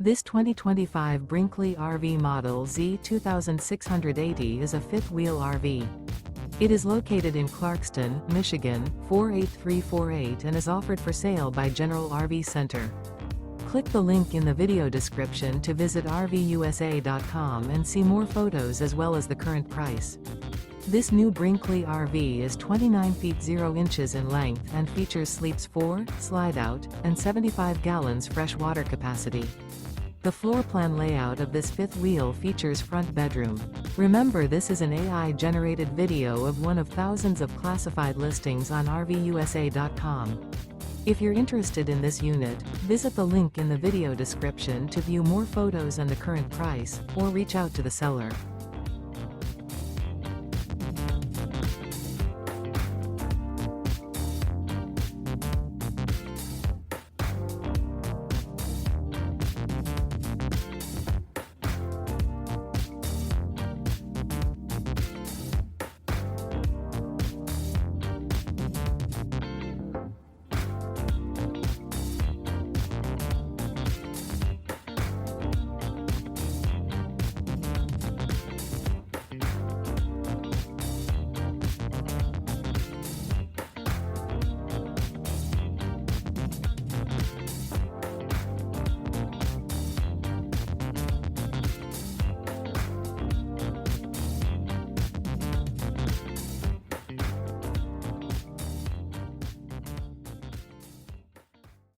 This 2025 Brinkley RV Model Z 2680 is a fifth-wheel RV. It is located in Clarkston, Michigan, 48348 and is offered for sale by General RV Center. Click the link in the video description to visit RVUSA.com and see more photos as well as the current price. This new Brinkley RV is 29 feet 0 inches in length and features sleeps 4, slide-out, and 75 gallons fresh water capacity. The floor plan layout of this fifth wheel features front bedroom. Remember, this is an AI-generated video of one of thousands of classified listings on RVUSA.com. If you're interested in this unit, visit the link in the video description to view more photos and the current price, or reach out to the seller.